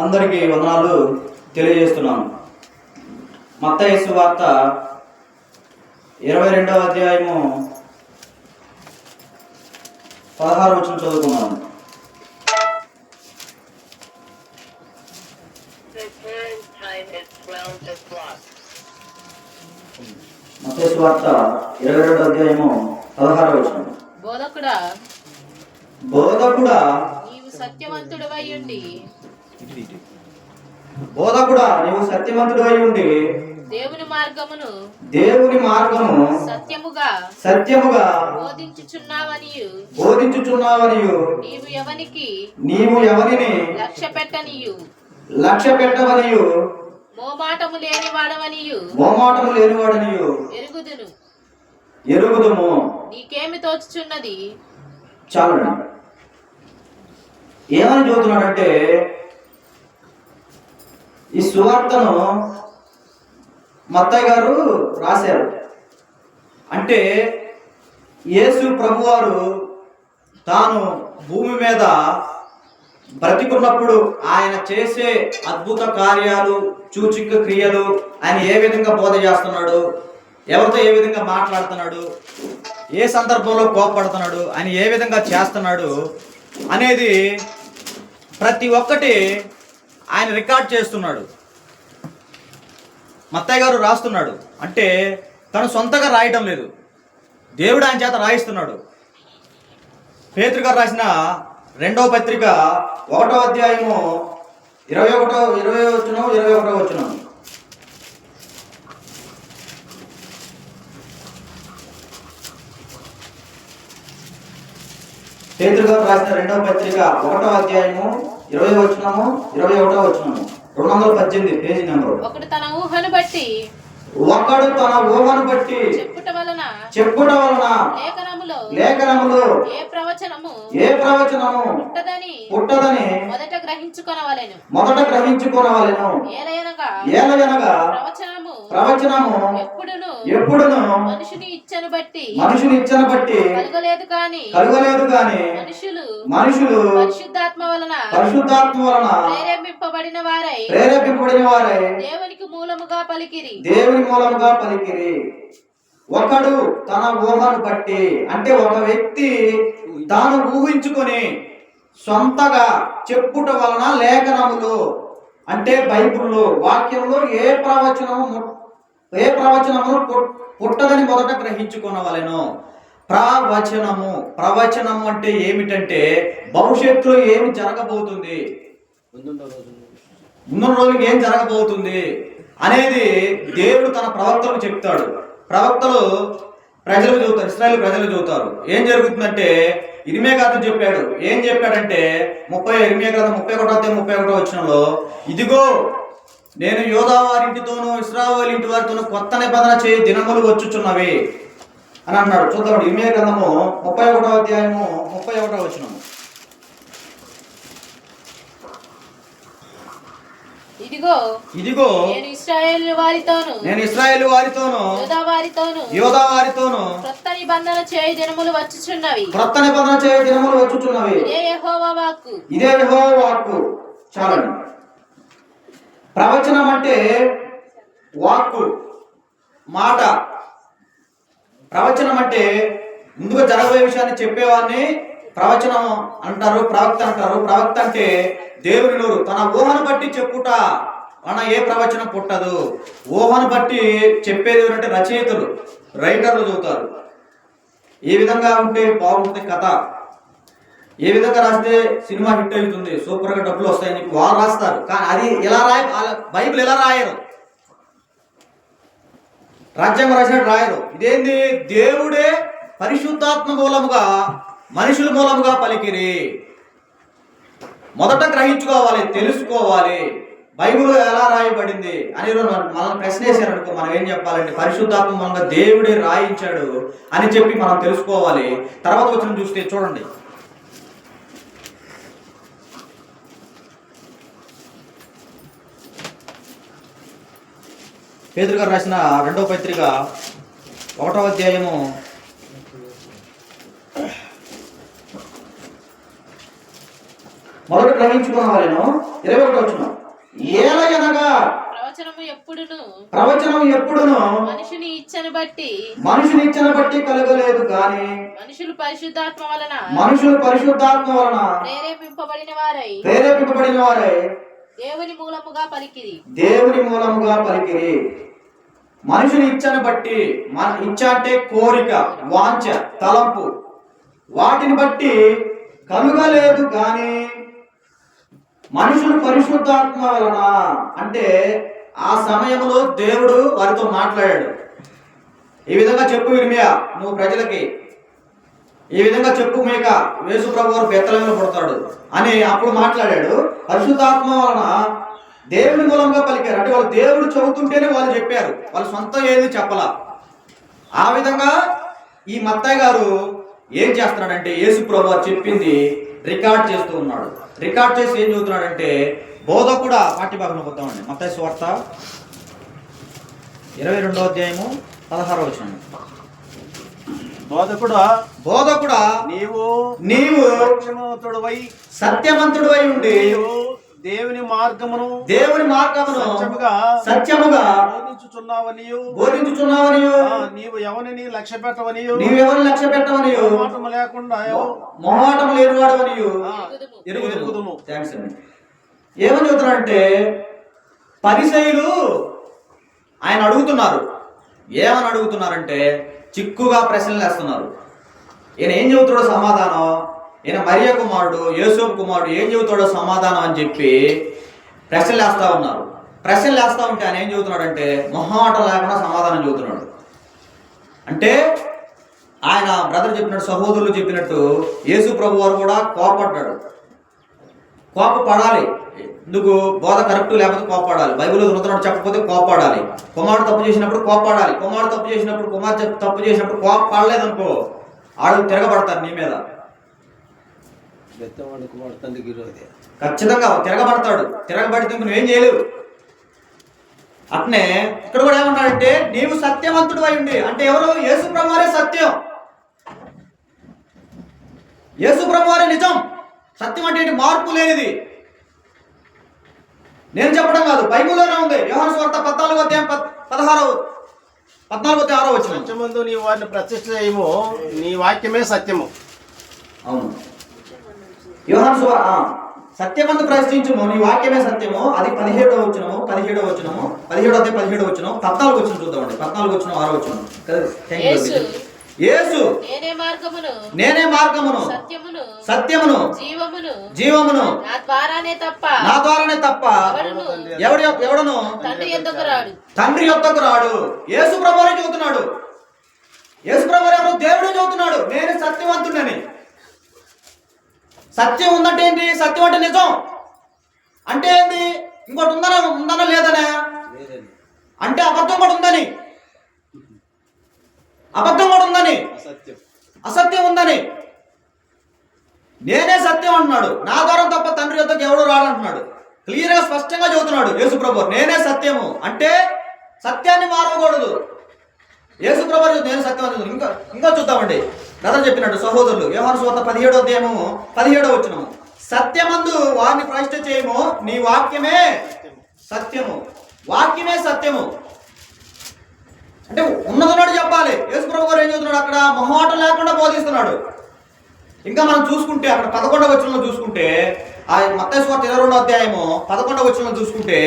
అందరికీ వందనాలు తెలియజేస్తున్నాను. మత్తయి సువార్త 22వ అధ్యాయము 16వ వచనం చదువుకున్నాను. మత్తయి సువార్త 22వ అధ్యాయము 16వ వచనం. బోధకుడా నీవు సత్యవంతుడవై ఉండి దేవుని మార్గమును సత్యముగా బోధించుచున్నావనియు నీవు ఎవరిని లక్ష్య పెట్టవనియు మోమాటము లేనివాడనియు ఎరుగుదుము. నీకేమి తోచుచున్నది? చాలండి. ఏమని చెబుతున్నాడంటే, ఈ సువార్తను మత్తయి గారు రాశారు. అంటే యేసు ప్రభువారు తాను భూమి మీద బ్రతికున్నప్పుడు ఆయన చేసే అద్భుత కార్యాలు, సూచక క్రియలు, ఆయన ఏ విధంగా బోధ చేస్తున్నాడు, ఎవరితో ఏ విధంగా మాట్లాడుతున్నాడు, ఏ సందర్భంలో కోపడుతున్నాడు, ఆయన ఏ విధంగా చేస్తున్నాడు అనేది ప్రతి ఒక్కటి ఆయన రికార్డ్ చేస్తున్నాడు. మత్తయి గారు రాస్తున్నాడు. అంటే తను సొంతగా రాయటం లేదు, దేవుడు ఆయన చేత రాయిస్తున్నాడు. పేతురు గారు రాసిన 2వ పత్రిక 1వ అధ్యాయము 21వ వచనం. పేతురు గారు రాసిన 2వ పత్రిక 1వ అధ్యాయము 20వ వచనము 21వ వచనము 218 పేజీ నెంబర్. ఒకడు తన ఊహను బట్టి చెప్పుట వలన లేఖనములో ఏ ప్రవచనము పుట్టదని మొదట గ్రహించుకొనవలెను. ఏలయనగా ప్రవచనము ఎప్పుడును మనుషుని ఇచ్చను బట్టి కలుగలేదు గాని మనుషులు పరిశుద్ధాత్మ వలన ప్రేరేపింపబడిన వారై దేవునికి మూలముగా పలికిరి. ఒకడు తన ఊహను బట్టి, అంటే ఒక వ్యక్తి తాను ఊహించుకొని సొంతగా చెప్పుట వలన లేఖనములు, అంటే బైబిల్లో వాక్యంలో ఏ ప్రవచనము పుట్టదని మొదట గ్రహించుకొనవలెను. ప్రవచనము అంటే ఏమిటంటే భవిష్యత్తులో ఏమి జరగబోతుంది, ముందున్న రోజుకి ఏం జరగబోతుంది అనేది దేవుడు తన ప్రవక్తలకు చెప్తాడు. ప్రవక్తలు ప్రజలు చదువుతారు, ఇశ్రాయేలు ప్రజలు చదువుతారు. ఏం జరుగుతుందంటే ఇర్మియా గారు చెప్పాడు. ఏం చెప్పాడంటే ఇర్మియా గ్రంథం 31వ వచనంలో, ఇదిగో నేను యోధా వారింటితోనూ ఇశ్రాయేలు ఇంటి వారితోనూ కొత్త నిబంధన చేయ దినములు వచ్చుచున్నవి అని అన్నాడు. చూద్దాం, ఇర్మియా గ్రంథము 31వ అధ్యాయము 31వ వచనము. ఇదిగో నేను ఇశ్రాయేలు వారితోను యోధా వారితోను క్రొత్త నిబంధన చేయ దినములు వచ్చుచున్నవి. ఇదే యెహోవా వాక్కు. చాలండి. ప్రవచనం అంటే వాక్కు, మాట. ప్రవచనం అంటే ముందుగా జరగబోయే విషయాన్ని చెప్పేవాడిని ప్రవచనం అంటారు, ప్రవక్త అంటారు. ప్రవక్త అంటే దేవుని నోరు. తన ఊహను బట్టి చెప్పుట వలన ఏ ప్రవచనం పుట్టదు. ఊహను బట్టి చెప్పేది ఎవరంటే రచయితలు, రైటర్లు చదువుతారు. ఏ విధంగా ఉంటే బాగుంటుంది కథ, ఏ విధంగా రాస్తే సినిమా హిట్ అవుతుంది, సూపర్గా డబ్బులు వస్తాయని వారు రాస్తారు. కానీ అది ఎలా బైబిల్ ఎలా రాయరు, రాజ్యాంగం రాసినట్టు రాయరు. ఇదేంది, దేవుడే పరిశుద్ధాత్మ మూలముగా మనుషుల మూలముగా పలికిరి. మొదట గ్రహించుకోవాలి, తెలుసుకోవాలి బైబిల్ ఎలా రాయబడింది అని. మనం ప్రశ్న వేసారనుకో, మనం ఏం చెప్పాలంటే పరిశుద్ధాత్మ మూలంగా దేవుడే రాయించాడు అని చెప్పి మనం తెలుసుకోవాలి. తర్వాత వచ్చిన చూస్తే చూడండి, పేతురు గారు రాసిన 2వ పత్రిక 1వ అధ్యాయము మొదట గ్రహించుకున్నవారేను 21 వచనం. ఏలయనగా ప్రవచనం ఎప్పుడును మనుషుని ఇచ్చను బట్టి కలగలేదు కానీ మనుషులు పరిశుద్ధాత్మ వలన ప్రేరేపింపబడిన వారై దేవుని మూలముగా పలికిరి. మనుషుని ఇచ్చను బట్టి, ఇచ్చ అంటే కోరిక, వాంఛ, తలంపు, వాటిని బట్టి కలుగలేదు కానీ మనుషులు పరిశుద్ధాత్మ వలన, అంటే ఆ సమయంలో దేవుడు వారితో మాట్లాడాడు. ఈ విధంగా చెప్పు ఇర్మియా నువ్వు ప్రజలకి, ఈ విధంగా చెప్పు మీక యేసు ప్రభు వారు బెత్లెహేములో పుడతాడు అని అప్పుడు మాట్లాడాడు. పరిశుద్ధాత్మ వలన దేవుని మూలంగా పలికారు. అంటే వాళ్ళు దేవుడు చెబుతుంటేనే వాళ్ళు చెప్పారు, వాళ్ళు సొంతం ఏది చెప్పలా. ఆ విధంగా ఈ మత్తయి గారు ఏం చేస్తున్నాడంటే యేసు ప్రభు వారు చెప్పింది రికార్డ్ చేస్తూ ఉన్నాడు. రికార్డ్ చేసి ఏం చదువుతున్నాడంటే బోధకుడా, పాఠ్యభాగంలో పోతామండి. మత్తయి సువార్త 22వ అధ్యాయము 16వ వచనం. బోధకుడా నీవు సత్యవంతుడవై ఉండి దేవుని మార్గమును సత్యముగా బోధించుచున్నావనియు నీవు ఎవరిని లక్ష్య పెట్టవనియు మొహమాటము లేనివాడవనియు ఎరుగుదుము. థాంక్స్ అండి. ఏమని చెబుతున్నాడంటే పరిసయ్యులు ఆయన అడుగుతున్నారు. ఏమని అడుగుతున్నారంటే చిక్కుగా ప్రశ్నలు వేస్తున్నారు. ఈయన ఏం చెబుతాడో సమాధానం, ఈయన మరియ కుమారుడు, యోసేపు కుమారుడు ఏం చెబుతాడో సమాధానం అని చెప్పి ప్రశ్నలు వేస్తా ఉన్నారు. ప్రశ్నలు వేస్తా ఉంటే ఆయన ఏం చెబుతున్నాడంటే మొహమాటం లేకుండా సమాధానం చెబుతున్నాడు. అంటే ఆయన బ్రదర్ చెప్పినట్టు, సహోదరులు చెప్పినట్టు యేసు ప్రభు వారు కూడా కోపడ్డాడు. కోపపడాలి. ఎందుకు? బోధ కరెక్ట్ లేకపోతే కోపడాలి. బైబిల్లో రుతున్నాడు చెప్పకపోతే కోపడాలి. కుమారుడు తప్పు చేసినప్పుడు కోపడాలి. కుమారుడు తప్పు చేసినప్పుడు, కుమార్తె తప్పు చేసినప్పుడు కోపడలేదనుకో ఆడు తిరగబడతారు నీ మీద. ఖచ్చితంగా తిరగబడతాడు. తిరగబడితే నువ్వేం చేయలేవు. అట్నే ఇక్కడ కూడా ఏమంటాడంటే నీవు సత్యవంతుడు అయి ఉండి, అంటే ఎవరు? యేసు ప్రభువారే సత్యం, యేసు ప్రభువారే నిజం. సత్యం అంటే మార్పు లేనిది. నేను చెప్పడం కాదు, బైబిల్లోనే ఉంది. యోహాను సువార్త 14వ అధ్యాయం 14వ 6వ వచనం. సత్యమందు నీ వారిని ప్రతిష్ఠ చేయము, నీ వాక్యమే సత్యము. అవును, యోహాను సువార్త సత్యమందు ప్రశ్నించుము, నీ వాక్యమే సత్యము. అది 17వ వచనము 17వ అధ్యాయం 17వ వచనం. 14వ వచనం చూద్దామండి. 14వ వచనం 6వ వచనం. యేసు నేనే మార్గమును సత్యమును జీవమును నా ద్వారానే తప్ప ఎవడను తండ్రి యొద్దకు రాడు. యేసు ప్రభువే చెబుతున్నాడు. యేసు ప్రభువే ఎవరు? దేవుడే చెబుతున్నాడు నేను సత్యవంతుడని. సత్యం ఉందంటే ఏంటి? సత్యం అంటే నిజం అంటే ఏంటి? ఇంకోటి ఉందనా లేదనే అంటే అబద్ధం కూడా ఉందని, అసత్యం ఉందని. నేనే సత్యం అంటున్నాడు. నా ద్వారా తప్ప తండ్రి యొద్దకు ఎవడు రాడంటున్నాడు. క్లియర్గా స్పష్టంగా చెబుతున్నాడు యేసు ప్రభు. నేనే సత్యము అంటే సత్యాన్ని మారకూడదు. యేసు ప్రభు నేను సత్యం. ఇంకా చూద్దామండి. బ్రదర్ చెప్పినట్టు సహోదరులు, యోహాను సువార్త 17వ అధ్యాయము 17వ వచనము. సత్యమందు వారిని ప్రశ్న చేయము, నీ వాక్యమే సత్యము. వాక్యమే సత్యము అంటే ఉన్నదన్నాడు చెప్పాలి. యేసు ప్రభు గారు ఏం చెబుతున్నాడు? అక్కడ మొహమాటం లేకుండా బోధిస్తున్నాడు. ఇంకా మనం చూసుకుంటే అక్కడ 11వ వచనంలో చూసుకుంటే, ఆ మత్తయి సువార్త 22వ అధ్యాయము 11వ వచనంలో చూసుకుంటే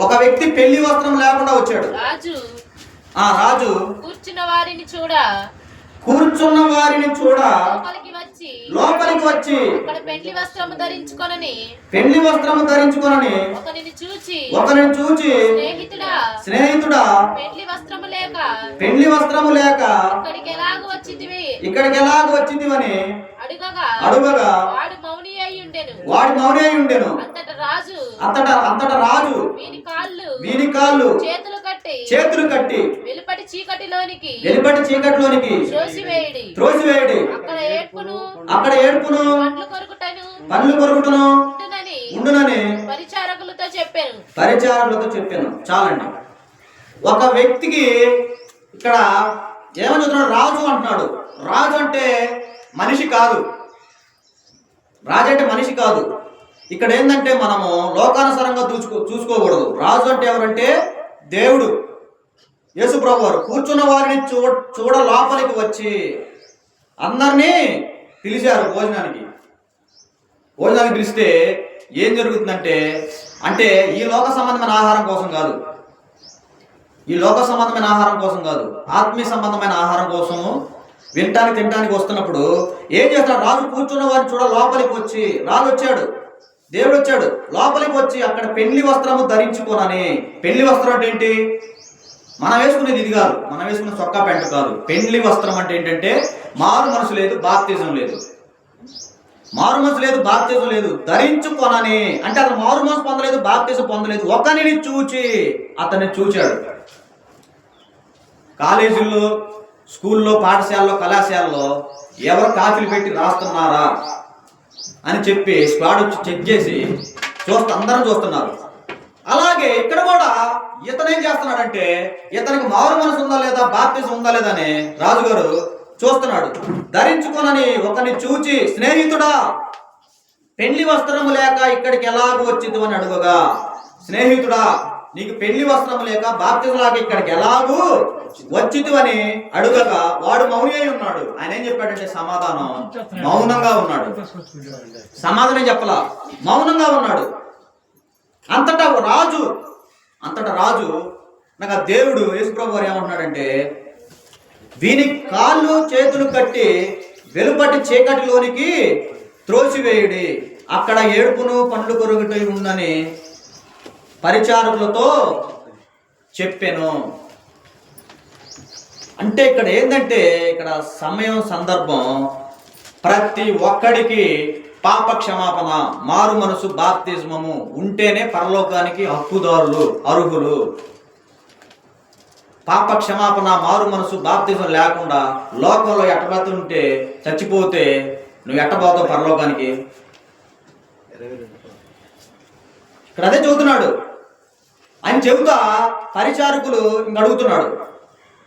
ఒక వ్యక్తి పెళ్లి వస్త్రం లేకుండా వచ్చాడు. రాజు కూర్చున్న వారిని చూడ లోపలికి వచ్చి పెళ్లి వస్త్రము ధరించుకొనని ఒకరిని చూచి స్నేహితుడా పెళ్లి వస్త్రము లేక ఇక్కడికి ఎలాగ వచ్చిందివని అడుగగా వాడు మౌని అయి ఉండెను. అంతటా రాజు వీని కాళ్ళు చేతులు కట్టి వెలుపటి చీకటిలోనికి త్రోసివేయడి. అక్కడ ఏడ్పును పండ్లు కొరుకుటను ఉండునని పరిచారకులతో చెప్పాను. చాలండి. ఒక వ్యక్తికి ఇక్కడ ఏమని చెప్తున్నాడు? రాజు అంటున్నాడు. రాజు అంటే మనిషి కాదు. ఇక్కడ ఏంటంటే మనము లోకానుసారంగా చూసుకోకూడదు. రాజు అంటే ఎవరంటే దేవుడు. యేసు ప్రభు వారు కూర్చున్న వారిని చూడ లోపలికి వచ్చి అందరినీ పిలిచారు భోజనానికి పిలిస్తే ఏం జరుగుతుందంటే, అంటే ఈ లోక సంబంధమైన ఆహారం కోసం కాదు, ఆత్మీయ సంబంధమైన ఆహారం కోసము వినటానికి తినటానికి వస్తున్నప్పుడు ఏం చేస్తాడు? రాజు కూర్చున్న వారిని చూడ లోపలికి వచ్చి, రాజు వచ్చాడు, దేవుడు వచ్చాడు, లోపలికి వచ్చి అక్కడ పెళ్లి వస్త్రము ధరించుకోనని. పెళ్లి వస్త్రం అంటే ఏంటి? మనం వేసుకునేది ఇది కాదు, మనం వేసుకునే చొక్కా పెంట కాదు. పెళ్లి వస్త్రం అంటే ఏంటంటే మారు మనసు లేదు, బాప్తిజం లేదు. ధరించుకొనని అంటే అతను మారు మనసు పొందలేదు, బాప్తిజం పొందలేదు. ఒకరిని చూచి అతన్ని చూచాడు. కాలేజీల్లో, స్కూల్లో, పాఠశాలలో, కళాశాలలో ఎవరు కాపీలు పెట్టి రాస్తున్నారా అని చెప్పి స్క్వాడ్ వచ్చి చెక్ చేసి అందరం చూస్తున్నారు. అలాగే ఇక్కడ కూడా ఇతను ఏం చేస్తున్నాడంటే, ఇతనికి మారు మనసు ఉందా లేదా, బాప్తిజం ఉందా లేదా అని రాజుగారు చూస్తున్నాడు. ధరించుకొనని ఒకరిని చూచి, స్నేహితుడా పెళ్లి వస్త్రము లేక ఇక్కడికి ఎలాగ వచ్చింది అని అడుగగా, స్నేహితుడా నీకు పెళ్లి వస్త్రము లేక బాప్తిజం లేక ఇక్కడికి ఎలాగూ వచ్చింది అని అడుగగా వాడు మౌని అయి ఉన్నాడు. ఆయన ఏం చెప్పాడంటే సమాధానం మౌనంగా ఉన్నాడు. సమాధానం చెప్పలా, మౌనంగా ఉన్నాడు. అంతటా రాజు నాకు దేవుడు యేసుప్రభు వారు ఏమంటున్నాడంటే, వీని కాళ్ళు చేతులు కట్టి వెలుపటి చీకటిలోనికి త్రోసివేయుడి, అక్కడ ఏడుపును పండ్లు కొరుకుట ఉందని పరిచారకులతో చెప్పాను. అంటే ఇక్కడ ఏంటంటే, ఇక్కడ సమయం సందర్భం ప్రతి ఒక్కడికి పాప క్షమాపణ, మారు మనసు, బాప్తిజమము ఉంటేనే పరలోకానికి అర్హులు. పాప క్షమాపణ, మారు మనసు, బాప్తిజం లేకుండా లోకంలో ఎట్టబడుతుంటే, చచ్చిపోతే నువ్వు ఎట్టబోతావు పరలోకానికి? ఇక్కడ అదే చెబుతున్నాడు. ఆయన చెబుతా పరిచారకులు ఇంక అడుగుతున్నాడు,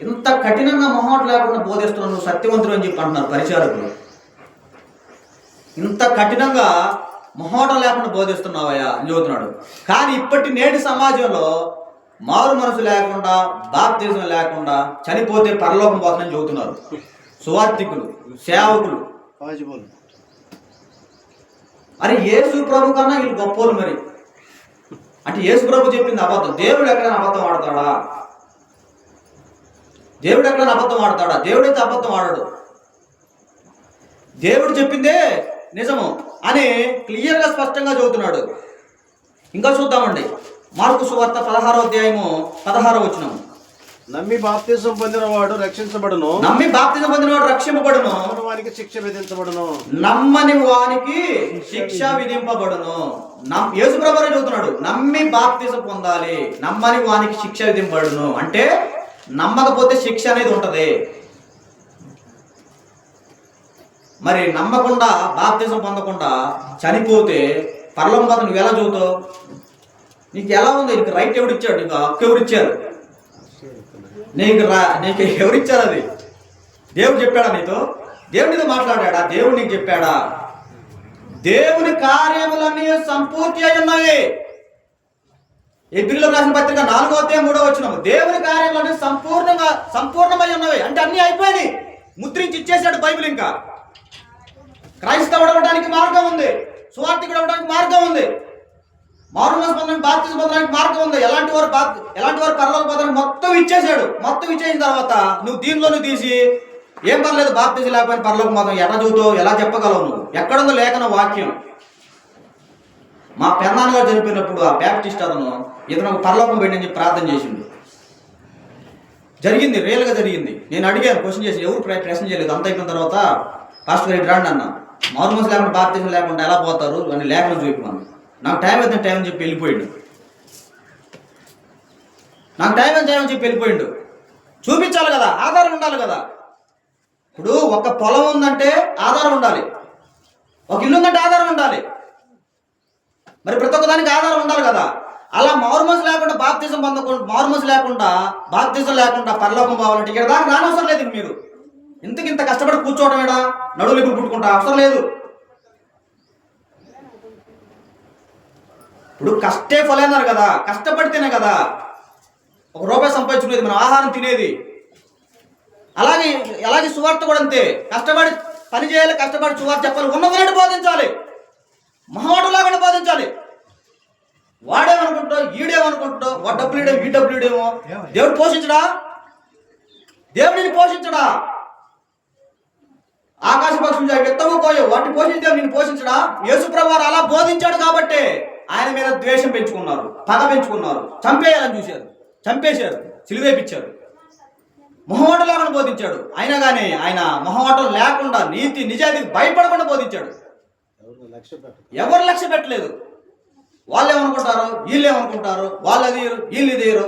ఇంత కఠినంగా మొహమాట లేకుండా బోధిస్తున్నావు, నువ్వు సత్యవంతుడు అని చెప్పి అంటున్నారు పరిచారకులు. ఇంత కఠినంగా మొహమాట లేకుండా బోధిస్తున్నావయ్యా అని చెబుతున్నాడు. కానీ నేటి సమాజంలో మారు మనసు లేకుండా, బాప్తిజం లేకుండా చనిపోతే పరలోకం పోతుందని చెబుతున్నారు సువార్థికులు, సేవకులు. అరే యేసు ప్రభు కన్నా వీళ్ళు గొప్పోలు. మరి అంటే యేసు ప్రభు చెప్పింది అబద్ధం, దేవుడు ఎక్కడైనా అబద్ధం ఆడతాడా? దేవుడైతే అబద్ధం ఆడాడు. దేవుడు చెప్పిందే నిజము అని క్లియర్గా స్పష్టంగా చెబుతున్నాడు. ఇంకా చూద్దామండి, మార్కు సువార్త 16వ అధ్యాయము 16వ వచనం. నమ్మి బాప్తిజం పొందినవాడు రక్షించబడును, వానికి శిక్ష విధించబడును. నమ్మని వానికి శిక్ష విధింపబడును. యేసు ప్రభువే చెబుతున్నాడు, నమ్మి బాప్తిజం పొందాలి, నమ్మని వానికి శిక్ష విధింపబడును. అంటే నమ్మకపోతే శిక్ష అనేది ఉంటది. మరి నమ్మకుండా, బాప్తిజం పొందకుండా చనిపోతే పరలోకం పోతే నువ్వు ఎలా చదువుతావు? నీకు ఎలా ఉంది? నీకు రైట్ ఎవరిచ్చాడు? నీకు హక్కు ఎవరిచ్చారు? నీకు ఎవరిచ్చారు? అది దేవుడు చెప్పాడా నీతో? దేవుడితో మాట్లాడా? దేవుడు నీకు చెప్పాడా? దేవుని కార్యములన్నీ సంపూర్తి అయి ఉన్నవి. ఎబ్రిలో రాసిన పత్రిక 4వ అధ్యాయం 3వ వచనం, దేవుని కార్యములన్నీ సంపూర్ణమై ఉన్నవి. అంటే అన్ని అయిపోయినాయి, ముద్రించి ఇచ్చేసాడు బైబిల్. ఇంకా క్రైస్తవుడు అవ్వడానికి మార్గం ఉంది, సువార్థికుడు అవ్వడానికి మార్గం ఉంది, మారు మనసు పొందడానికి, బాప్తిజం పొందడానికి మార్గం ఉంది. ఎలాంటి వారు పరలోక పోతానికి మొత్తం ఇచ్చేసాడు. మొత్తం ఇచ్చేసిన తర్వాత నువ్వు దీనిలోనే తీసి ఏం పర్లేదు బాప్తిజం లేకపోయినా పరలోక పోతాం ఎలా చదువుతావు? ఎలా చెప్పగలవు? నువ్వు ఎక్కడుందో లేఖన వాక్యం. మా పెన్నాన్న గారు చనిపోయినప్పుడు ఆ బ్యాప్టిస్ట్ ఇతను పరలోకం పెట్టని చెప్పి ప్రార్థన చేసిండు. జరిగింది, రియల్గా జరిగింది. నేను అడిగాను, క్వశ్చన్ చేసి, ఎవరు ప్రశ్న చేయలేదు. అంత అయిపోయిన తర్వాత పాస్టర్ గారు రాండి అన్న, మారు మనసు లేకుండా, బాప్తిజం లేకుండా ఎలా పోతారు అని లేఖనం చూపిమను. నాకు టైం అయితే టైం అని చెప్పి వెళ్ళిపోయిండు. చూపించాలి కదా, ఆధారం ఉండాలి కదా. ఇప్పుడు ఒక పొలం ఉందంటే ఆధారం ఉండాలి, ఒక ఇల్లు ఉందంటే ఆధారం ఉండాలి. మరి ప్రతి ఒక్క దానికి ఆధారం ఉండాలి కదా. అలా మారు మనసు లేకుండా, బాప్తిజం లేకుండా పరలోకం పోవాలంటే ఇక్కడ దాకా రానవసరం లేదు. మీరు ఇంత కష్టపడి కూర్చోవడం ఏడా, నడువులు ఇప్పుడు పుట్టుకుంటా అవసరం లేదు. ఇప్పుడు కష్టే ఫలన్నారు కదా, కష్టపడితేనే కదా ఒక రూపాయి సంపాదించుకునేది, మనం ఆహారం తినేది. అలాగే సువార్త కూడా అంతే, కష్టపడి పని చేయాలి, కష్టపడి సువార్త చెప్పాలి, ఉన్నదన్నట్టు బోధించాలి, మొహమాటం లేకుండా బోధించాలి. వాడేమనుకుంటావు, ఈడేమనుకుంటావు, వాడు డబ్బులు ఇడేమో, ఈ డబ్బులు ఇడేమో. దేవుడు పోషించడా? దేవుడిని పోషించడా? ఆకాశ పక్షులు విత్తము కోయవు, వాటిని పోషించే నిన్ను పోషించడా? యేసుప్రభువు వారు అలా బోధించాడు కాబట్టి ఆయన మీద ద్వేషం పెంచుకున్నారు, పగ పెంచుకున్నారు, చంపేయాలని చూశారు, చంపేశారు, సిలువేపించారు. మొహమాటం లేకుండా బోధించాడు. అయినా కానీ ఆయన మొహమాటం లేకుండా నీతి నిజాయితీకి భయపడకుండా బోధించాడు. ఎవరు లక్ష్య పెట్టలేదు. వాళ్ళు ఏమనుకుంటారు, వీళ్ళు ఏమనుకుంటారు, వాళ్ళు అది వీళ్ళు ఇదేరు.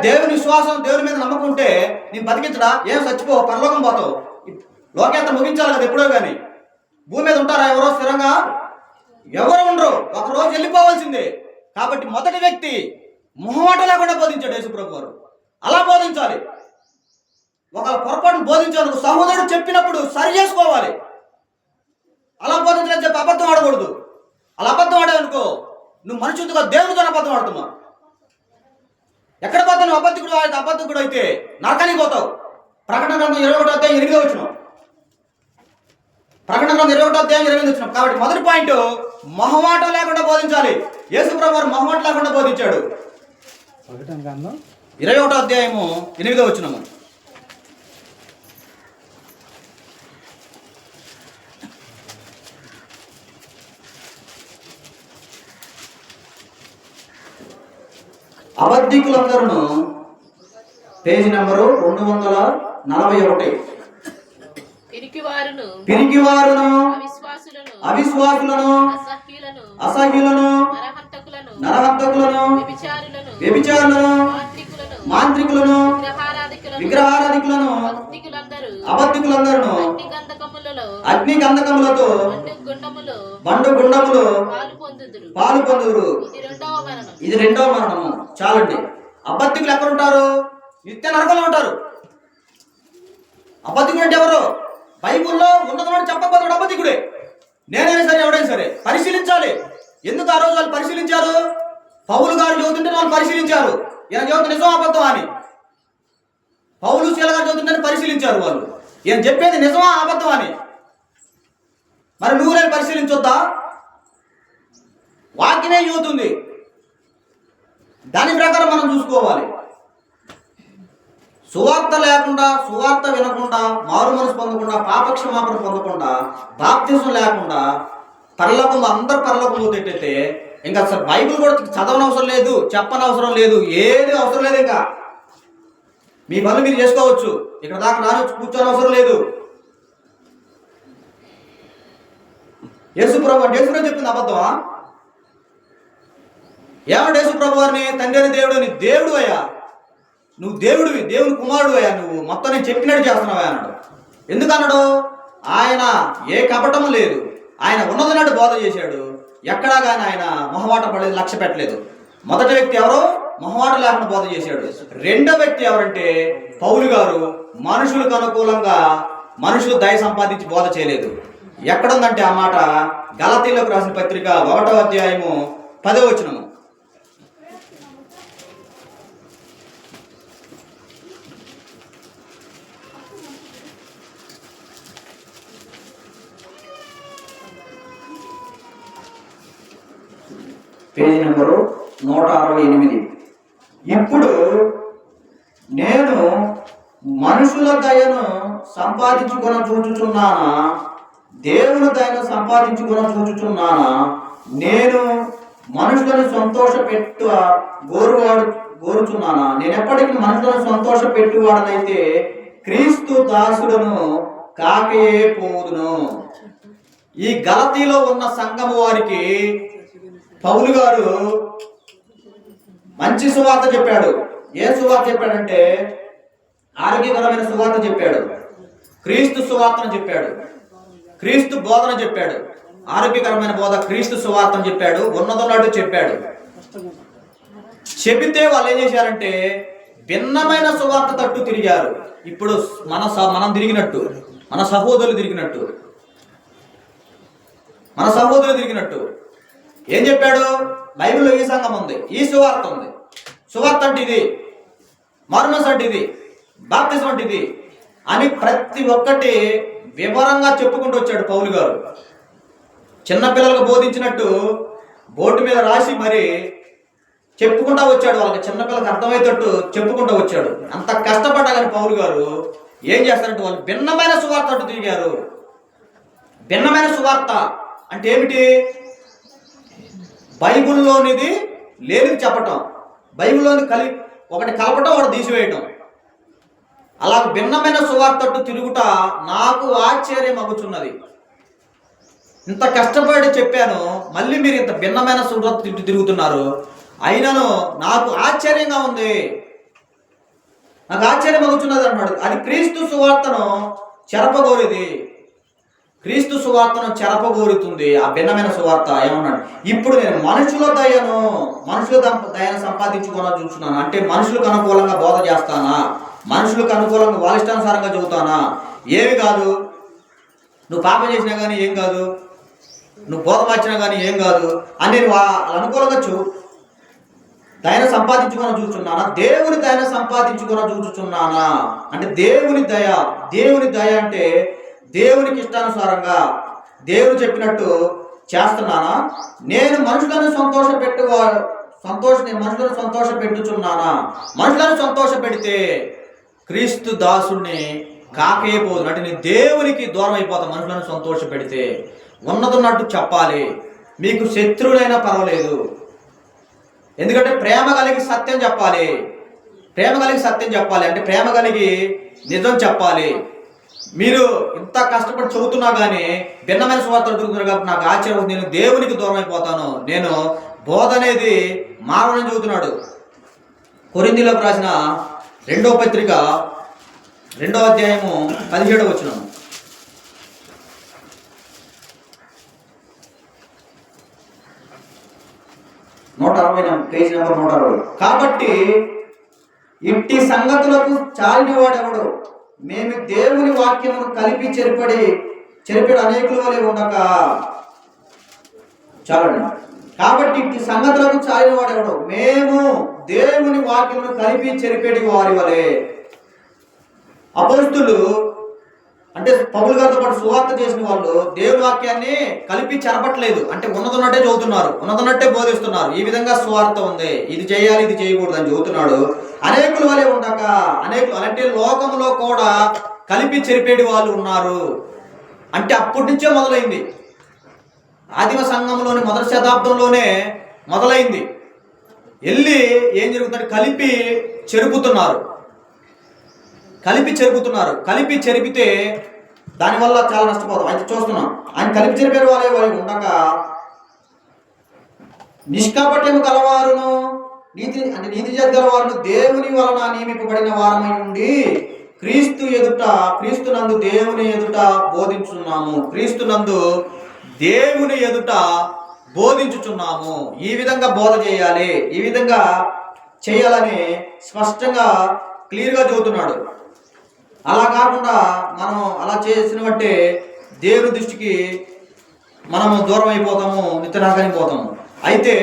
దేవుని విశ్వాసం, దేవుని మీద నమ్మకుంటే నేను బతికించడా? ఏం చచ్చిపో, పరలోకం పోతావు. లోకేంత ముగించాలి కదా ఎప్పుడో కానీ. భూమి మీద ఉంటారా ఎవరో స్థిరంగా? ఎవరు ఉండరు, ఒకరోజు వెళ్ళిపోవాల్సిందే. కాబట్టి మొదటి వ్యక్తి మొహమాట లేకుండా బోధించాడు యేసుప్రభు వారు. అలా బోధించాలి. ఒక పొరపాటును బోధించాలి, సహోదరుడు చెప్పినప్పుడు సరి చేసుకోవాలి. అలా బోధించాలని చెప్పి అబద్ధం ఆడకూడదు. అలా అబద్ధం ఆడావనుకో, నువ్వు మనుషులతో దేవునితో అబద్ధం ఆడుతున్నావు. ఎక్కడ పోతావు నువ్వు? అబద్ధకుడు అయితే నరకానికి పోతావు. ప్రకటన గ్రంథం 21వ అధ్యాయం 8వ వచనం. ప్రకటన గ్రంథం 21వ అధ్యాయం 8వ వచనం. కాబట్టి మొదటి పాయింట్, మొహమాటం లేకుండా బోధించాలి. యేసుప్రభువు వారు మొహమాటం లేకుండా బోధించాడు. 21వ అధ్యాయము 8వ వచనము. అబద్ధికులందరూ, పేజీ నంబరు 241. పిరికివారును, అవిశ్వాసులను, అసహ్యులను, నరహంతకులను, వ్యభిచారులను, మాంత్రికులను, విగ్రహారాధికులను, అబద్ధికులందరూ అగ్ని గంధకములతో బండు గుండములు పాలు పొందుదురు. ఇది రెండవ మరణము. చాలండి. అబద్ధికులు ఎక్కడ ఉంటారు? నిత్య నరకంలో ఉంటారు. అబద్ధికుడు అంటే ఎవరు? బైబుల్లో ఉన్నదన్నట్టు చెప్పకపోతాడు అబద్ధికుడే. నేనైనా సరే, ఎవడైనా సరే పరిశీలించాలి. ఎందుకు ఆ రోజు వాళ్ళు పరిశీలించారు? పౌలు గారు చదువుతుంటే వాళ్ళు పరిశీలించారు, ఈయన చదువుతుంది నిజం అబద్ధం అని. పౌలు శీల గారు చదువుతుంటే పరిశీలించారు వాళ్ళు, ఈయన చెప్పేది నిజమా అబద్ధం అని. మరి నువ్వు నేను పరిశీలించొద్దా? వాక్యమే చదువుతుంది, దాని ప్రకారం మనం చూసుకోవాలి. సువార్త లేకుండా, సువార్త వినకుండా, మారు మనసు పొందకుండా, పాపక్షమాపణ పొందకుండా, బాప్తిజం లేకుండా పరలోకం, అందరు పరలోకం పోతేటైతే ఇంకా అసలు బైబిల్ కూడా చదవనవసరం లేదు, చెప్పనవసరం లేదు, ఏది అవసరం లేదు. ఇంకా మీ పనులు మీరు చేసుకోవచ్చు, ఇక్కడ దాకా రాని కూర్చొని అవసరం లేదు. యేసుప్రభు చెప్పింది అబద్ధమా? ఏమన్నా యేసుప్రభు వారిని తండ్రి అని దేవుడు అయ్యా, నువ్వు దేవుడివి, దేవుని కుమారుడు అయ్యా, నువ్వు మొత్తం నేను చెప్పినట్టు చేస్తున్నావా అన్నాడు. ఎందుకన్నాడు? ఆయన ఏ కపటము లేదు, ఆయన ఉన్నదన్నట్టు బోధ చేశాడు. ఎక్కడా కానీ ఆయన మొహమాట పడలేదు, లక్ష్య పెట్టలేదు. మొదటి వ్యక్తి ఎవరో మొహమాట లేకుండా బోధ చేశాడు. రెండో వ్యక్తి ఎవరంటే పౌలు గారు. మనుషులకు అనుకూలంగా, మనుషులు దయ సంపాదించి బోధ చేయలేదు. ఎక్కడుందంటే ఆ మాట గలతీయులకు రాసిన పత్రిక 1వ అధ్యాయము 10వ వచనము. Page number 168. ఇప్పుడు నేను మనుషుల దయను సంపాదించుకొని చూచుచున్నానా, దేవుని దయను సంపాదించుకొని చూచుచున్నానా? నేను మనుషులను సంతోష పెట్టు కోరుచున్నానా? నేను ఎప్పటికీ మనుషులను సంతోష పెట్టువాడనైతే క్రీస్తు దాసుడును కాకే పోదును. ఈ గలతీలో ఉన్న సంఘము వారికి పౌలు గారు మంచి సువార్త చెప్పాడు. ఏ సువార్త చెప్పాడంటే ఆరోగ్యకరమైన సువార్త చెప్పాడు, క్రీస్తు సువార్తను చెప్పాడు, క్రీస్తు బోధన చెప్పాడు. ఆరోగ్యకరమైన బోధ క్రీస్తు సువార్తను చెప్పాడు, ఉన్నదన్నట్టు చెప్పాడు. చెబితే వాళ్ళు ఏం చేశారంటే భిన్నమైన సువార్త తట్టు తిరిగారు. ఇప్పుడు మనం తిరిగినట్టు, మన సహోదరులు తిరిగినట్టు ఏం చెప్పాడు? బైబిల్లో ఈ సంఘం ఉంది, ఈ సువార్త ఉంది. సువార్త అంటే ఇది, మారుమనసు అంటే ఇది, బాప్తిజం అంటే ఇది అని ప్రతి ఒక్కటి వివరంగా చెప్పుకుంటూ వచ్చాడు పౌలు గారు. చిన్నపిల్లలకు బోధించినట్టు బోర్డు మీద రాసి మరి చెప్పుకుంటా వచ్చాడు. వాళ్ళకి చిన్నపిల్లలకు అర్థమయ్యేటట్టు చెప్పుకుంటూ వచ్చాడు. అంత కష్టపడ్డాగని పౌలు గారు ఏం చేస్తారంటే వాళ్ళు భిన్నమైన సువార్త అటు తిరిగారు. భిన్నమైన సువార్త అంటే ఏమిటి? బైబిల్లోనిది లేనిది చెప్పటం, బైబిల్లోని ఒకటి కలపటం, ఒకటి తీసివేయటం. అలా భిన్నమైన సువార్త అటు తిరుగుట నాకు ఆశ్చర్యం అగుచున్నది. ఇంత కష్టపడి చెప్పాను, మళ్ళీ మీరు ఇంత భిన్నమైన సువార్త తిరుగుతున్నారు. అయినను నాకు ఆశ్చర్యంగా ఉంది, నాకు ఆశ్చర్యం అగుచున్నది అన్నాడు. అది క్రీస్తు సువార్తను చెరపగోరిది, క్రీస్తు సువార్తను చెరపగోరుతుంది ఆ భిన్నమైన సువార్త. ఏమన్నాడు? ఇప్పుడు నేను మనుషుల దయను సంపాదించుకోనా చూస్తున్నాను. అంటే మనుషులకు అనుకూలంగా బోధ చేస్తానా, మనుషులకు అనుకూలంగా వాళ్ళ ఇష్టానుసారంగా చెబుతానా? ఏమి కాదు. నువ్వు పాపం చేసినా కానీ ఏం కాదు, నువ్వు బోధ మార్చినా కానీ ఏం కాదు అని నేను అనుకూలంగా దయను సంపాదించుకొని చూస్తున్నానా? దేవుని దయను సంపాదించుకొని చూచుచున్నానా? అంటే దేవుని దయ అంటే దేవునికి ఇష్టానుసారంగా దేవుడు చెప్పినట్టు చేస్తున్నానా? నేను మనుషులను సంతోషపెట్టుచున్నానా? మనుషులను సంతోష పెడితే క్రీస్తు దాసుని కాకే పోదు. అంటే నేను దేవునికి దూరం అయిపోతా. మనుషులను సంతోష పెడితే ఉన్నతున్నట్టు చెప్పాలి. మీకు శత్రువులైనా పర్వాలేదు, ఎందుకంటే ప్రేమ కలిగి సత్యం చెప్పాలి. ప్రేమ కలిగి సత్యం చెప్పాలి అంటే ప్రేమ కలిగి నిజం చెప్పాలి. మీరు ఇంత కష్టపడి చదువుతున్నా కానీ భిన్నమైన సువార్త దొరుకుతున్నారు కాబట్టి నాకు ఆశ్చర్యం. నేను దేవునికి దూరం అయిపోతాను, నేను బోధ అనేది మారని చదువుతున్నాడు. కొరింథీయులకు రాసిన 2వ పత్రిక 2వ అధ్యాయము 17వ వచనం. Page number 160. కాబట్టి ఇంటి సంగతులకు చాలిన వాడెవడు? మేము దేవుని వాక్యమును కలిపి చెరిపడి అనేకుల వలె ఉండక. చాలండి. కాబట్టి ఇంటి సంగతులకు చాలిన వాడెవడు? మేము దేవుని వాక్యమును కలిపి చెరిపేడి వారి వలె. అపొస్తలులు అంటే పౌలు గారితో పాటు సువార్త చేసిన వాళ్ళు దేవుని వాక్యాన్ని కలిపి చెరపట్లేదు. అంటే ఉన్నదన్నట్టే చదువుతున్నారు, ఉన్నదన్నట్టే బోధిస్తున్నారు. ఈ విధంగా సువార్త ఉంది, ఇది చేయాలి, ఇది చేయకూడదు అని చదువుతున్నాడు. అనేకుల వలె ఉండక, అంటే లోకంలో కూడా కలిపి చెరిపేడి వాళ్ళు ఉన్నారు. అంటే అప్పటి నుంచే మొదలైంది. ఆదిమ సంఘంలోని మొదటి శతాబ్దంలోనే మొదలైంది. వెళ్ళి ఏం జరుగుతుందంటే కలిపి చెరుపుతున్నారు. కలిపి చెరిపితే దానివల్ల చాలా నష్టపోతాం. అయితే చూస్తున్నాం, ఆయన కలిపి చెరిపే వాళ్ళే ఉండక నిష్కపట్యము గలవారును నీతి చేతి గలవారును దేవుని వలన నియమింపబడిన వారమై ఉండి క్రీస్తునందు దేవుని ఎదుట బోధించుచున్నాము. క్రీస్తునందు దేవుని ఎదుట బోధించుచున్నాము. ఈ విధంగా బోధ చేయాలి, ఈ విధంగా చేయాలని స్పష్టంగా క్లియర్గా చెబుతున్నాడు. అలా కాకుండా మనం అలా చేసిన బట్టే దేవుని దృష్టికి మనము దూరం అయిపోతాము, నిత్యనాకానికి పోతాము. అయితే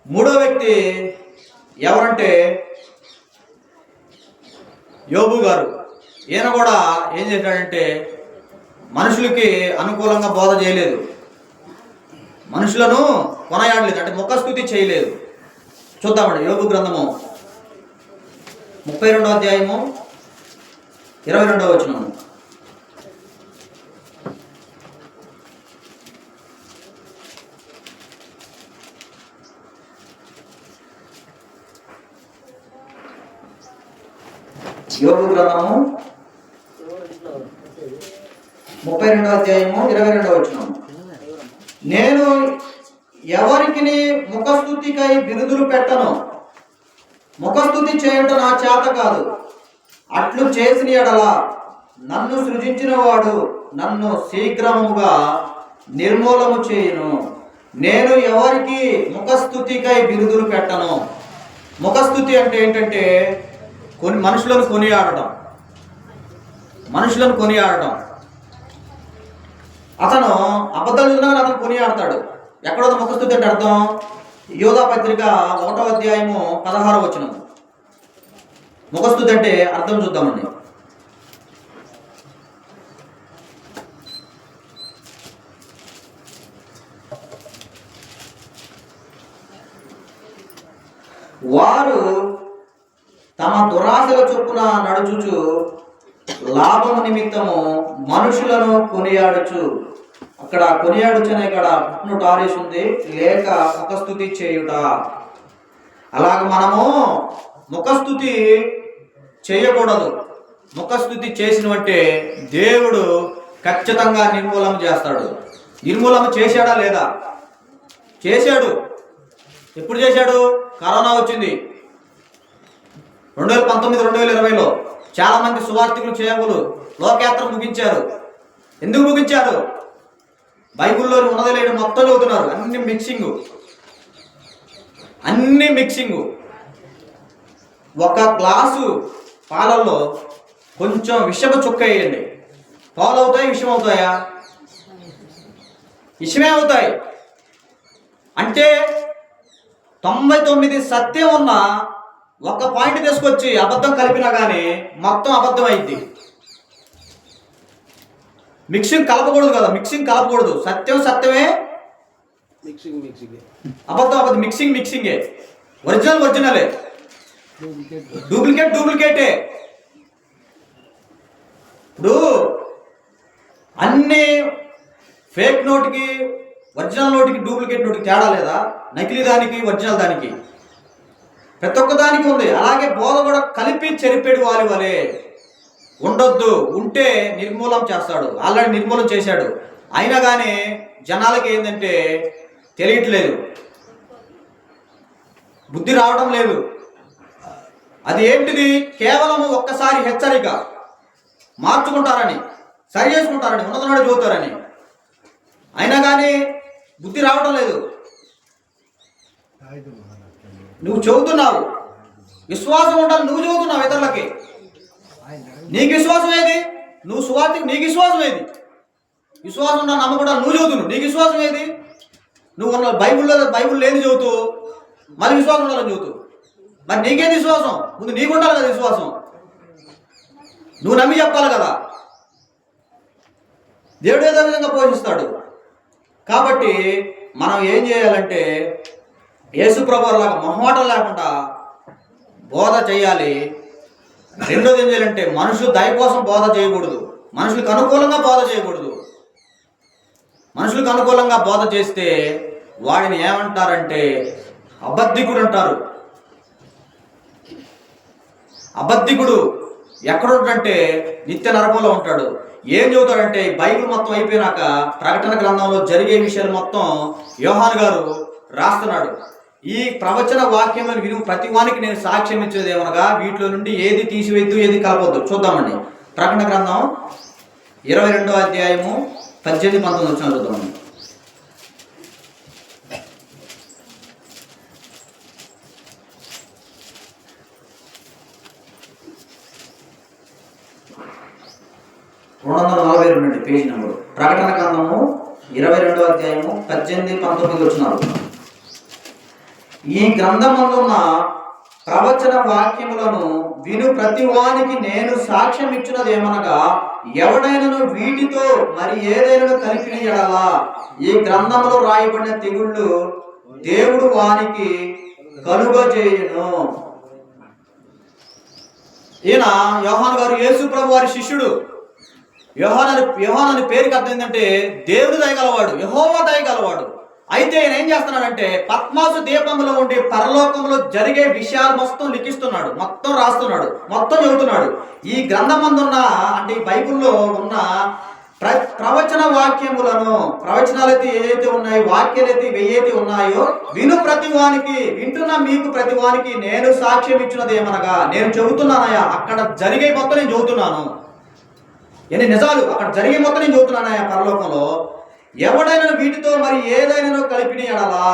మూడో వ్యక్తి ఎవరంటే యోబు గారు. ఈయన కూడా ఏం చేశాడంటే మనుషులకి అనుకూలంగా బోధ చేయలేదు, మనుషులను కొనయాడలేదు, అంటే ముఖస్తుతి చేయలేదు. చూద్దామండి యోబు గ్రంథము 32వ అధ్యాయము 22వ వచనం. యోబు గ్రంథము 32వ అధ్యాయము 22వ వచనం. నేను ఎవరికి ముఖస్తుతికై బిరుదులు పెట్టను, ముఖస్తుతి చేయుట నా చేత కాదు. అట్లు చేసిన ఎడల నన్ను సృజించిన వాడు నన్ను శీఘ్రముగా నిర్మూలము చేయును. నేను ఎవరికి ముఖస్తుతికై బిరుదులు పెట్టను. ముఖస్తుతి అంటే ఏంటంటే మనుషులను కొనియాడటం. అతను అబద్ధాలు చెప్తున్నా అతను కొనియాడతాడు. ఎక్కడో ముఖస్థుతి అంటే అర్థం యోధా పత్రిక 1వ అధ్యాయము 16వ వచనం. ముఖస్థుతి అంటే అర్థం చూద్దామండి. వారు తమ దురాశల చొప్పున నడుచుచు లాభము నిమిత్తము మనుషులను కొనియాడుచు. అక్కడ కొనియాడుచు అనే ఇక్కడ టారేసి ఉంది, లేక ముఖస్థుతి చేయుట. అలాగ మనము ముఖస్థుతి చేయకూడదు. ముఖస్థుతి చేసినట్టే దేవుడు ఖచ్చితంగా నిర్మూలన చేస్తాడు. నిర్మూలన చేశాడా లేదా? చేశాడు. ఎప్పుడు చేశాడు? కరోనా వచ్చింది 2019 2020లో చాలా మంది సువార్థికులు చేయకులు లోకయాత్ర ముగించారు. ఎందుకు ముగించారు? బైబిల్లో ఉన్నది లేని మొత్తం చదువుతున్నారు. అన్ని మిక్సింగ్. ఒక గ్లాసు పాలల్లో కొంచెం విషము చుక్క వేయండి, పాలు అవుతాయి? విషం అవుతాయా? విషమే అవుతాయి. అంటే 99 సత్యం ఉన్న ఒక పాయింట్ తీసుకొచ్చి అబద్ధం కలిపినా కానీ మొత్తం అబద్ధం అయింది. మిక్సింగ్ కలపకూడదు కదా, మిక్సింగ్ కలపకూడదు. సత్యం సత్యమే, అబద్ధం అబద్ధం. మిక్సింగే. ఒరిజినలే, డూప్లికేటే. ఇప్పుడు అన్ని ఫేక్ నోటుకి ఒరిజినల్ నోటికి డూప్లికేట్ నోటికి తేడా లేదా? నకిలీ దానికి ఒరిజినల్ దానికి ప్రతి ఒక్క దానికి ఉంది. అలాగే బోధ కూడా కలిపి చెరిపేడు వలే ఉండొద్దు. ఉంటే నిర్మూలం చేస్తాడు. ఆల్రెడీ నిర్మూలన చేశాడు. అయినా కానీ జనాలకి ఏంటంటే తెలియట్లేదు, బుద్ధి రావడం లేదు. అది ఏంటిది? కేవలము ఒక్కసారి హెచ్చరిక, మార్చుకుంటారని, సరి చేసుకుంటారని, ఉన్నతనాడు చదువుతారని. అయినా కానీ బుద్ధి రావడం లేదు. నువ్వు చదువుతున్నావు, విశ్వాసం ఉండాలి. నువ్వు చదువుతున్నావు ఇతరులకి, నీకు విశ్వాసం ఏది? నువ్వు సువార్తికి నీకు విశ్వాసం ఏది? విశ్వాసం ఉండాలి, నమ్మకుండా నువ్వు చదువుతున్నావు, నీకు విశ్వాసం ఏది? నువ్వు ఉన్న బైబుల్ లేని చదువుతూ మళ్ళీ విశ్వాసం ఉండాలని చదువుతూ, మరి నీకేది విశ్వాసం? ముందు నీకు ఉండాలి కదా విశ్వాసం. నువ్వు నమ్మి చెప్పాలి కదా. దేవుడు ఏదో విధంగా పోషిస్తాడు. కాబట్టి మనం ఏం చేయాలంటే యేసు ప్రభువులాగా మొహమాటం లేకుండా బోధ చేయాలి. రెండోది ఏం చేయాలంటే మనుషులు దయ కోసం బోధ చేయకూడదు, మనుషులకు అనుకూలంగా బోధ చేయకూడదు. మనుషులకు అనుకూలంగా బోధ చేస్తే వాడిని ఏమంటారంటే అబద్ధికుడు అంటారు. అబద్ధికుడు ఎక్కడుంటే నిత్య నరకంలో ఉంటాడు. ఏం చెబుతాడంటే బైబిల్ మొత్తం అయిపోయినాక ప్రకటన గ్రంథంలో జరిగే విషయాలు మొత్తం యోహాను గారు రాస్తున్నాడు. ఈ ప్రవచన వాక్యములను విను ప్రతి వానికి నేను సాక్ష్యం ఇచ్చేది ఏమనగా వీటిలో నుండి ఏది తీసివేద్దు, ఏది కలపొద్దు. చూద్దామండి. ప్రకటన గ్రంథం 22వ అధ్యాయము 18-19 వచ్చిన చూద్దామండి. Page number. ప్రకటన గ్రంథము 22వ అధ్యాయము 18-19 వచ్చినారు. ఈ గ్రంథమందున్న ప్రవచన వాక్యములను విను ప్రతి వానికి నేను సాక్ష్యం ఇచ్చినది ఏమనగా ఎవడైనను వీటితో మరి ఏదైనా కలిపిన ఎడలా ఈ గ్రంథంలో రాయబడిన తెగుళ్ళు దేవుడు వానికి కలుగజేయును. ఈయన యోహాను గారు యేసు ప్రభు వారి శిష్యుడు. యోహాను పేరుకి అర్థం ఏంటంటే దేవుడు దయగలవాడు, యెహోవా దయగలవాడు. అయితే ఆయన ఏం చేస్తున్నాడంటే పద్మాసు దీపంలో ఉండి పరలోకంలో జరిగే విషయాలు మొత్తం లిఖిస్తున్నాడు, మొత్తం రాస్తున్నాడు, మొత్తం చెబుతున్నాడు. ఈ గ్రంథమందున్న అంటే ఈ బైబిల్లో ఉన్న ప్రవచన వాక్యములను, ప్రవచనాలైతే ఏదైతే ఉన్నాయో, వాక్యాలైతే వెయ్యైతే ఉన్నాయో విను ప్రతి వానికి, వింటున్న మీకు ప్రతి వానికి నేను సాక్ష్యం ఇచ్చినది ఏమనగా నేను చెబుతున్నానయా, అక్కడ జరిగే మొత్తం నేను చెబుతున్నాను. ఎన్ని నిజాలు అక్కడ జరిగే మొత్తం నేను చెబుతున్నానయా పరలోకంలో. ఎవడైనా వీటితో మరి ఏదైనా కలిపిన ఎడలా,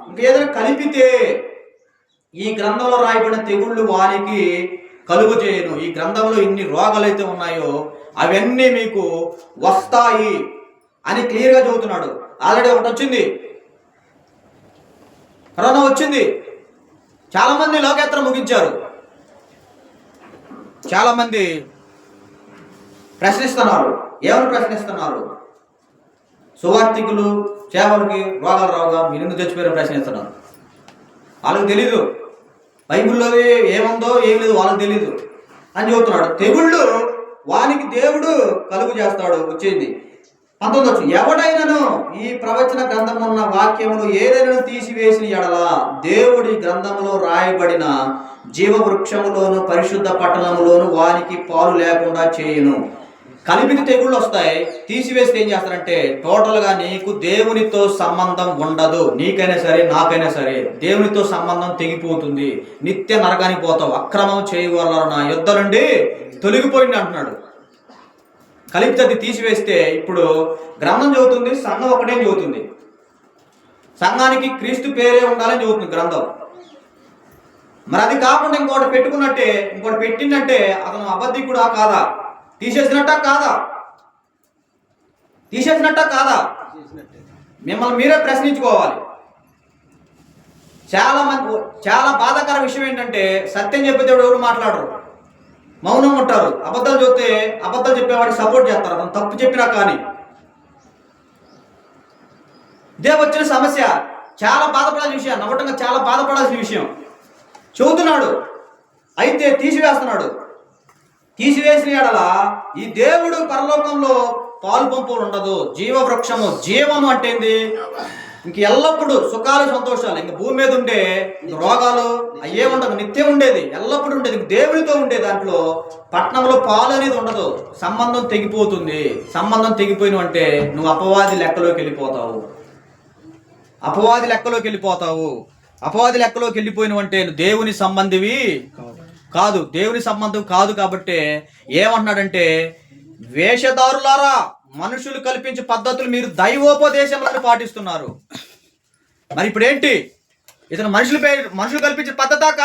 ఇంకేదైనా కలిపితే ఈ గ్రంథంలో రాయబడిన తెగుళ్ళు వారికి కలుగు చేయను. ఈ గ్రంథంలో ఇన్ని రోగాలైతే ఉన్నాయో అవన్నీ మీకు వస్తాయి అని క్లియర్గా చెబుతున్నాడు. ఆల్రెడీ ఒకటి వచ్చింది, కరోనా వచ్చింది, చాలా మంది లోకయాత్ర ముగించారు. చాలా మంది ప్రశ్నిస్తున్నారు. ఏమని ప్రశ్నిస్తున్నారు? సువార్థికులు సేవలకి రోగాలు రావుగా మీరు ఎందుకు చచ్చిపోయారని ప్రశ్నిస్తున్నారు. వాళ్ళకి తెలీదు బైబిల్లో ఏముందో ఏం లేదు, వాళ్ళకి తెలీదు అని చెబుతున్నాడు. తెగుళ్ళు వానికి దేవుడు కలుగు చేస్తాడు. వచ్చింది 19 ఎవడైనాను ఈ ప్రవచన గ్రంథమున్న వాక్యములు ఏదైనా తీసివేసిన ఎడల దేవుడి గ్రంథములో రాయబడిన జీవవృక్షములోను పరిశుద్ధ పట్టణములోను వానికి పాలు లేకుండా చేయును. కలిపికి తెగుళ్ళు వస్తాయి, తీసివేస్తే ఏం చేస్తారంటే టోటల్గా నీకు దేవునితో సంబంధం ఉండదు. నీకైనా సరే నాకైనా సరే దేవునితో సంబంధం తెగిపోతుంది. నిత్య నరకానికి పోతావు. అక్రమం చేయగలరు నా యుద్ధ నుండి తొలగిపోయింది అంటున్నాడు. కలిపితే అది తీసివేస్తే ఇప్పుడు గ్రంథం చెబుతుంది, సంఘం ఒకటే చెబుతుంది. సంఘానికి క్రీస్తు పేరే ఉండాలని చెబుతుంది గ్రంథం. మరి అది కాకుండా ఇంకోటి పెట్టుకున్నట్టే, ఇంకోటి పెట్టిందంటే అతను అబద్ధికుడా కాదా? తీసేసినట్టా కాదా? తీసేసినట్టా కాదా? మిమ్మల్ని మీరే ప్రశ్నించుకోవాలి. చాలా బాధాకర విషయం ఏంటంటే సత్యం చెప్పేది ఎవరు మాట్లాడరు, మౌనం ఉంటారు. అబద్ధాలు చెప్తే అబద్ధాలు చెప్పేవాడికి సపోర్ట్ చేస్తారు, అతను తప్పు చెప్పినా కానీ. ఇదే వచ్చిన సమస్య. చాలా బాధపడాల్సిన విషయం, నవ్వటంగా చాలా బాధపడాల్సిన విషయం చెబుతున్నాడు. అయితే తీసివేస్తున్నాడు. తీసివేసిన ఎడల ఈ దేవుడు పరలోకంలో పాలు పంపులు ఉండదు. జీవవృక్షము, జీవము అంటే ఏంది? ఇంక ఎల్లప్పుడూ సుఖాలు సంతోషాలు. ఇంక భూమి మీద ఉండే రోగాలు అయ్యే ఉండదు, నిత్యం ఉండేది, ఎల్లప్పుడూ ఉండేది, దేవునితో ఉండే. దాంట్లో పట్టణంలో పాలు అనేది ఉండదు. సంబంధం తెగిపోతుంది. సంబంధం తెగిపోయిన అంటే నువ్వు అపవాది లెక్కలోకి వెళ్ళిపోతావు. అపవాది లెక్కలోకి వెళ్ళిపోతావు. అపవాది లెక్కలోకి వెళ్ళిపోయిన అంటే నువ్వు దేవుని సంబంధివి కాదు. దేవుని సంబంధం కాదు. కాబట్టి ఏమంటున్నాడంటే వేషధారులారా, మనుషులు కల్పించే పద్ధతులు మీరు దైవోపదేశములను పాటిస్తున్నారు. మరి ఇప్పుడు ఏంటి? ఇతను మనుషులు కల్పించే పద్ధత